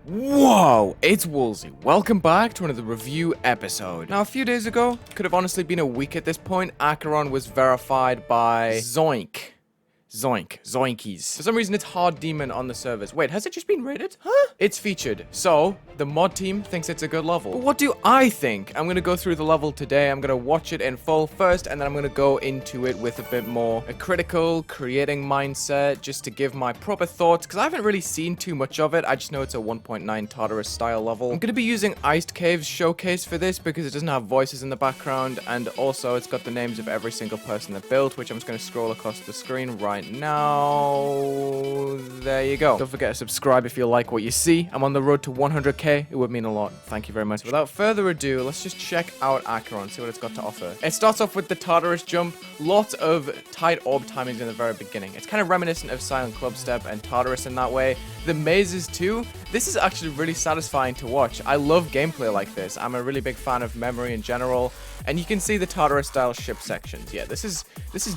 Whoa, it's Wulzy. Welcome back to another review episode. Now, a few days ago, could have honestly been a week at this point, Acheron was verified by Zoinkies. For some reason, it's hard demon on the servers. Wait, has it just been rated? Huh? It's featured. So, the mod team thinks it's a good level. But what do I think? I'm gonna go through the level today. I'm gonna watch it in full first, and then I'm gonna go into it with a bit more a critical, creating mindset, just to give my proper thoughts, because I haven't really seen too much of it. I just know it's a 1.9 Tartarus style level. I'm gonna be using Icecave's showcase for this, because it doesn't have voices in the background, and also it's got the names of every single person that built, which I'm just gonna scroll across the screen right now. There you go. Don't forget to subscribe if you like what you see. I'm on the road to 100k. It would mean a lot. Thank you very much. Without further ado, let's just check out Acheron, see what it's got to offer. It starts off with the Tartarus jump. Lots of tight orb timings in the very beginning. It's kind of reminiscent of Silent Clubstep and Tartarus in that way. The mazes too. This is actually really satisfying to watch. I love gameplay like this. I'm a really big fan of memory in general. And you can see the Tartarus style ship sections. Yeah, this is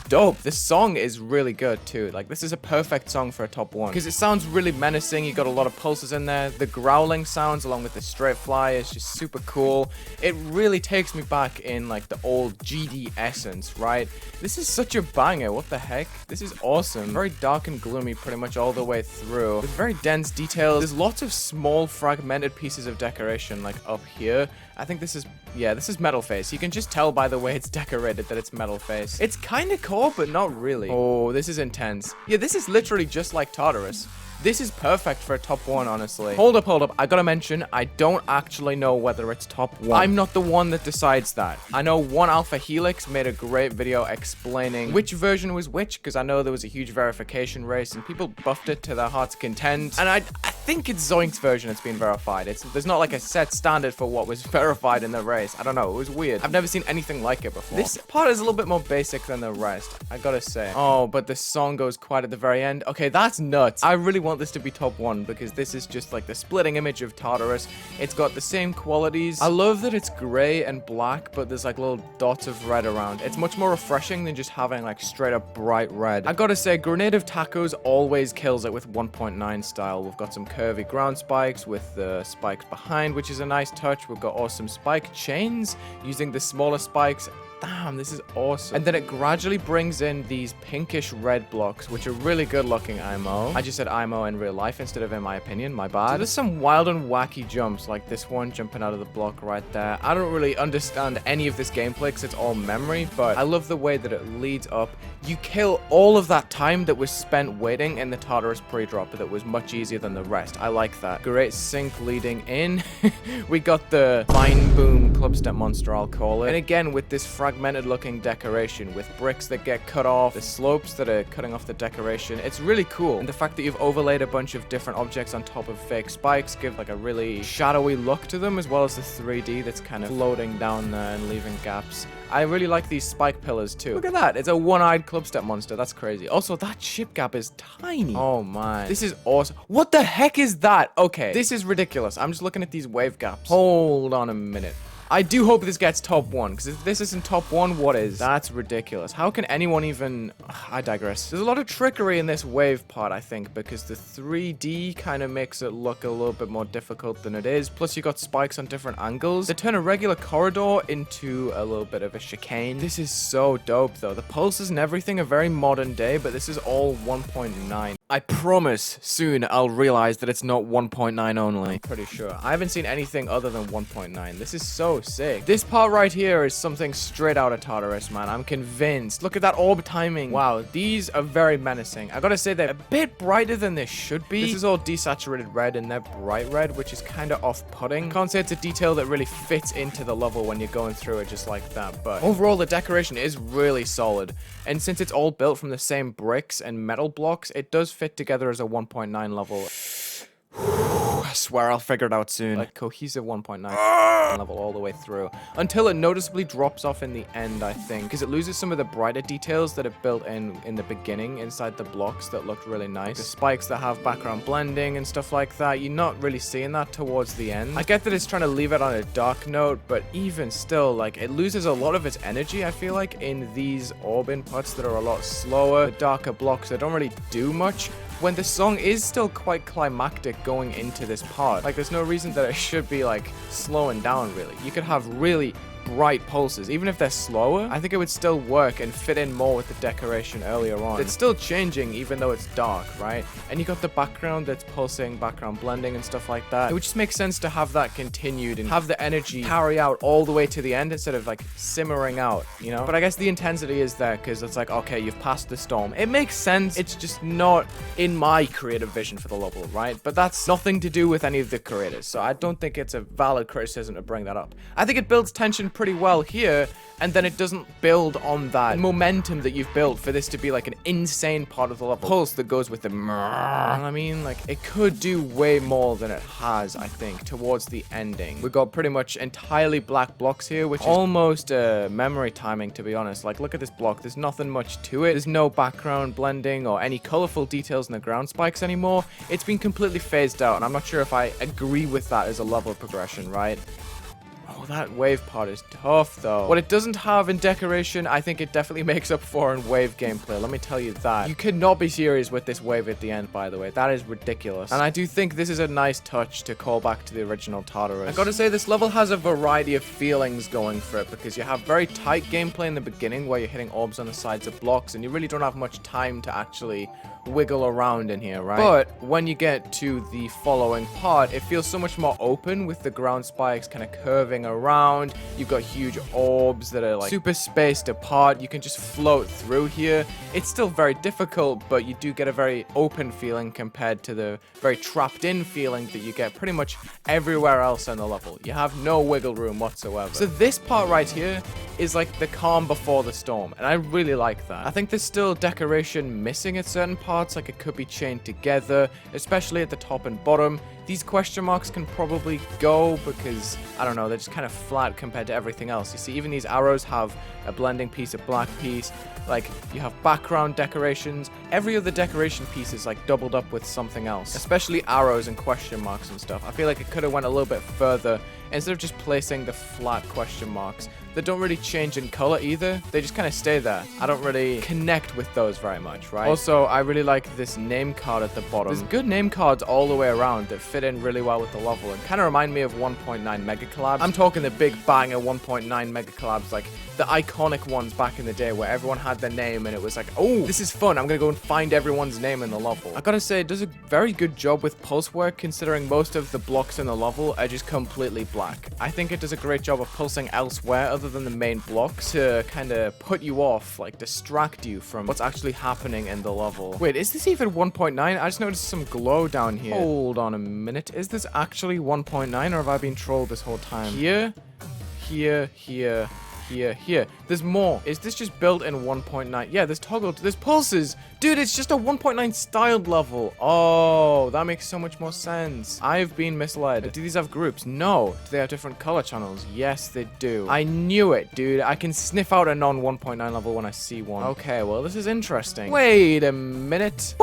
dope. This song is really good too. Like, this is a perfect song for a top 1 because it sounds really menacing. You got a lot of pulses in there. The growling sounds along with the straight fly is just super cool. It really takes me back in like the old GD essence, right? This is such a banger. What the heck? This is awesome. Very dark and gloomy pretty much all the way through. With very dense details. There's lots of small fragmented pieces of decoration like up here. I think this is, yeah, this is Metal Face. You can just tell by the way it's decorated that it's Metal Face. It's kind of cool, but not really. Oh, this is intense. Yeah, this is literally just like Tartarus. This is perfect for a top 1, honestly. Hold up. I gotta mention, I don't actually know whether it's top 1. I'm not the one that decides that. I know OneAlphaHelix made a great video explaining which version was which, because I know there was a huge verification race, and people buffed it to their heart's content. And I think it's Zoink's version that's been verified. There's not like a set standard for what was verified in the race. I don't know, it was weird. I've never seen anything like it before. This part is a little bit more basic than the rest, I gotta say. Oh, but the song goes quite at the very end. Okay, that's nuts. I really want this to be top 1 because this is just like the splitting image of Tartarus. It's got the same qualities. I love that it's gray and black, but there's like little dots of red around. It's much more refreshing than just having like straight up bright red. I gotta say, Grenade of Tacos always kills it with 1.9 style. We've got some curvy ground spikes with the spikes behind, which is a nice touch. We've got awesome spike chains using the smaller spikes. Damn, this is awesome. And then it gradually brings in these pinkish red blocks, which are really good looking IMO. I just said IMO in real life instead of in my opinion, my bad. So there's some wild and wacky jumps, like this one jumping out of the block right there. I don't really understand any of this gameplay because it's all memory, but I love the way that it leads up. You kill all of that time that was spent waiting in the Tartarus pre-drop that was much easier than the rest. I like that. Great sync leading in. We got the Vine Boom Clubstep monster, I'll call it. And again, with this fragmented looking decoration with bricks that get cut off, the slopes that are cutting off the decoration. It's really cool. And the fact that you've overlaid a bunch of different objects on top of fake spikes give like a really shadowy look to them, as well as the 3D that's kind of floating down there and leaving gaps. I really like these spike pillars too. Look at that. It's a one-eyed clubstep monster. That's crazy. Also, that ship gap is tiny. Oh my. This is awesome. What the heck is that? Okay, this is ridiculous. I'm just looking at these wave gaps. Hold on a minute. I do hope this gets top 1, because if this isn't top 1, what is? That's ridiculous. How can anyone even... I digress. There's a lot of trickery in this wave part, I think, because the 3D kind of makes it look a little bit more difficult than it is. Plus, you got spikes on different angles. They turn a regular corridor into a little bit of a chicane. This is so dope, though. The pulses and everything are very modern day, but this is all 1.9. I promise soon I'll realize that it's not 1.9 only. I'm pretty sure. I haven't seen anything other than 1.9. This is so sick. This part right here is something straight out of Tartarus, man. I'm convinced. Look at that orb timing. Wow, these are very menacing. I gotta say, they're a bit brighter than they should be. This is all desaturated red and they're bright red, which is kind of off-putting. Can't say it's a detail that really fits into the level when you're going through it just like that, but overall the decoration is really solid. And since it's all built from the same bricks and metal blocks, it does fit together as a 1.9 level. I swear I'll figure it out soon. A cohesive 1.9 level all the way through. Until it noticeably drops off in the end, I think. Because it loses some of the brighter details that it built in the beginning inside the blocks that looked really nice. The spikes that have background blending and stuff like that. You're not really seeing that towards the end. I get that it's trying to leave it on a dark note, but even still, like, it loses a lot of its energy, I feel like, in these orb inputs that are a lot slower. The darker blocks that don't really do much. when the song is still quite climactic going into this part. Like, there's no reason that it should be, like, slowing down, really. You could have really bright pulses. Even if they're slower, I think it would still work and fit in more with the decoration earlier on. It's still changing even though it's dark, right? And you got the background that's pulsing, background blending and stuff like that. It would just make sense to have that continued and have the energy carry out all the way to the end instead of like simmering out, you know? But I guess the intensity is there because it's like, okay, you've passed the storm. It makes sense. It's just not in my creative vision for the level, right? But that's nothing to do with any of the creators. So I don't think it's a valid criticism to bring that up. I think it builds tension pretty well here, and then it doesn't build on that momentum that you've built for this to be like an insane part of the level. Pulse that goes with the I mean, like, it could do way more than it has, I think, towards the ending. We got pretty much entirely black blocks here, which is almost memory timing, to be honest. Like, look at this block. There's nothing much to it. There's no background blending or any colorful details in the ground spikes anymore. It's been completely phased out, and I'm not sure if I agree with that as a level progression, right? Oh, that wave part is tough, though. What it doesn't have in decoration, I think it definitely makes up for in wave gameplay. Let me tell you that. You could not be serious with this wave at the end, by the way. That is ridiculous. And I do think this is a nice touch to call back to the original Tartarus. I gotta say, this level has a variety of feelings going for it, because you have very tight gameplay in the beginning where you're hitting orbs on the sides of blocks, and you really don't have much time to actually wiggle around in here, right? But when you get to the following part, it feels so much more open with the ground spikes kind of curving around. You've got huge orbs that are like super spaced apart. You can just float through here. It's still very difficult, but you do get a very open feeling compared to the very trapped in feeling that you get pretty much everywhere else in the level. You have no wiggle room whatsoever. So this part right here is like the calm before the storm, and I really like that. I think there's still decoration missing at certain parts, like it could be chained together, especially at the top and bottom. These question marks can probably go because, I don't know, they're just kind of flat compared to everything else. You see, even these arrows have a blending piece, a black piece. Like, you have background decorations. Every other decoration piece is, like, doubled up with something else. Especially arrows and question marks and stuff. I feel like it could have went a little bit further. Instead of just placing the flat question marks that don't really change in color either, they just kind of stay there. I don't really connect with those very much, right? Also, I really like this name card at the bottom. There's good name cards all the way around that fit in really well with the level and kind of remind me of 1.9 Mega Collabs. I'm talking the big banger 1.9 Mega Collabs, like the iconic ones back in the day where everyone had their name and it was like, oh, this is fun. I'm gonna go and find everyone's name in the level. I gotta say, it does a very good job with pulse work considering most of the blocks in the level are just completely black. I think it does a great job of pulsing elsewhere other than the main blocks to kind of put you off, like distract you from what's actually happening in the level. Wait, is this even 1.9? I just noticed some glow down here. Hold on a minute. Is this actually 1.9 or have I been trolled this whole time? Here, here, here, here. There's more. Is this just built in 1.9? Yeah, there's toggled. There's pulses. Dude, it's just a 1.9 styled level. Oh, that makes so much more sense. I've been misled. Do these have groups? No. Do they have different color channels? Yes, they do. I knew it, dude. I can sniff out a non 1.9 level when I see one. Okay, well, this is interesting. Wait a minute.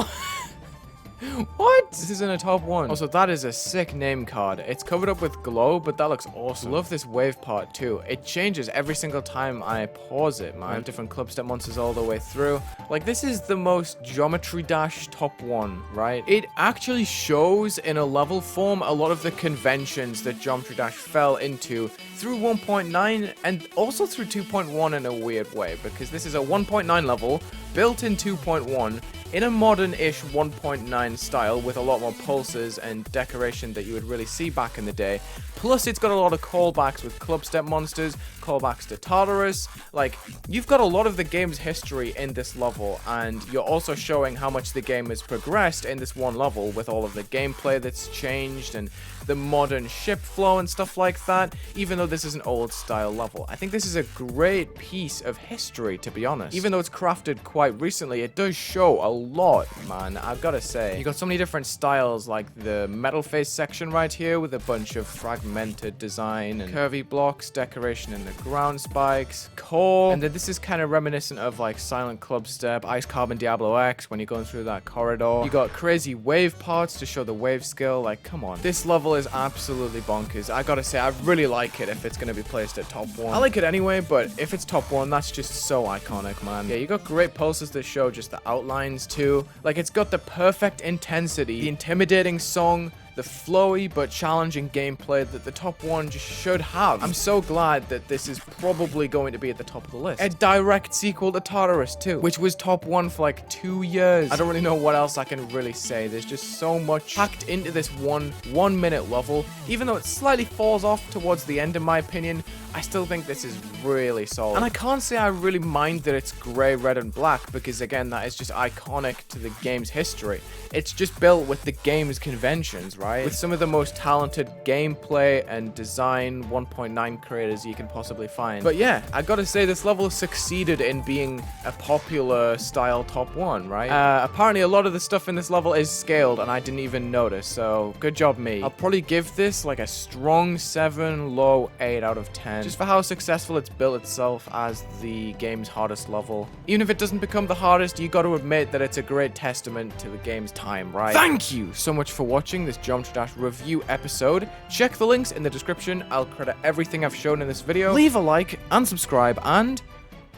What? This is in a top one. Also, that is a sick name card. It's covered up with glow, but that looks awesome. Love this wave part too. It changes every single time I pause it, man. Different club step monsters all the way through. Like, this is the most Geometry Dash top one, right? It actually shows in a level form a lot of the conventions that Geometry Dash fell into through 1.9 and also through 2.1 in a weird way, because this is a 1.9 level built in 2.1 in a modern-ish 1.9 style with a lot more pulses and decoration that you would really see back in the day. Plus, it's got a lot of callbacks with club step monsters, callbacks to Tartarus. Like, you've got a lot of the game's history in this level, and you're also showing how much the game has progressed in this one level with all of the gameplay that's changed and the modern ship flow and stuff like that, even though this is an old style level. I think this is a great piece of history, to be honest. Even though it's crafted quite recently, it does show a lot, man, I've gotta say. You got so many different styles, like the metal face section right here with a bunch of fragmented design and curvy blocks, decoration in the ground spikes, core, and then this is kind of reminiscent of like Silent Club Step, Ice Carbon Diablo X when you're going through that corridor. You got crazy wave parts to show the wave skill. Like, come on. This level is absolutely bonkers. I gotta say, I really like it if it's gonna be placed at top one. I like it anyway, but if it's top one, that's just so iconic, man. Yeah, you got great pulses that show just the outlines too. Like, it's got the perfect intensity, the intimidating song, the flowy but challenging gameplay that the top one just should have. I'm so glad that this is probably going to be at the top of the list. A direct sequel to Tartarus 2, which was top one for like 2 years. I don't really know what else I can really say. There's just so much packed into this one minute level. Even though it slightly falls off towards the end, in my opinion, I still think this is really solid. And I can't say I really mind that it's grey, red, and black, because again, that is just iconic to the game's history. It's just built with the game's conventions, right? With some of the most talented gameplay and design 1.9 creators you can possibly find. But yeah, I gotta say this level succeeded in being a popular style top one, right? Apparently a lot of the stuff in this level is scaled and I didn't even notice, so good job me. I'll probably give this like a strong 7, low 8 out of 10. Just for how successful it's built itself as the game's hardest level. Even if it doesn't become the hardest, you gotta admit that it's a great testament to the game's time, right? Thank you so much for watching this Geometry Dash review episode. Check the links in the description. I'll credit everything I've shown in this video. Leave a like and subscribe and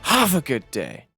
have a good day.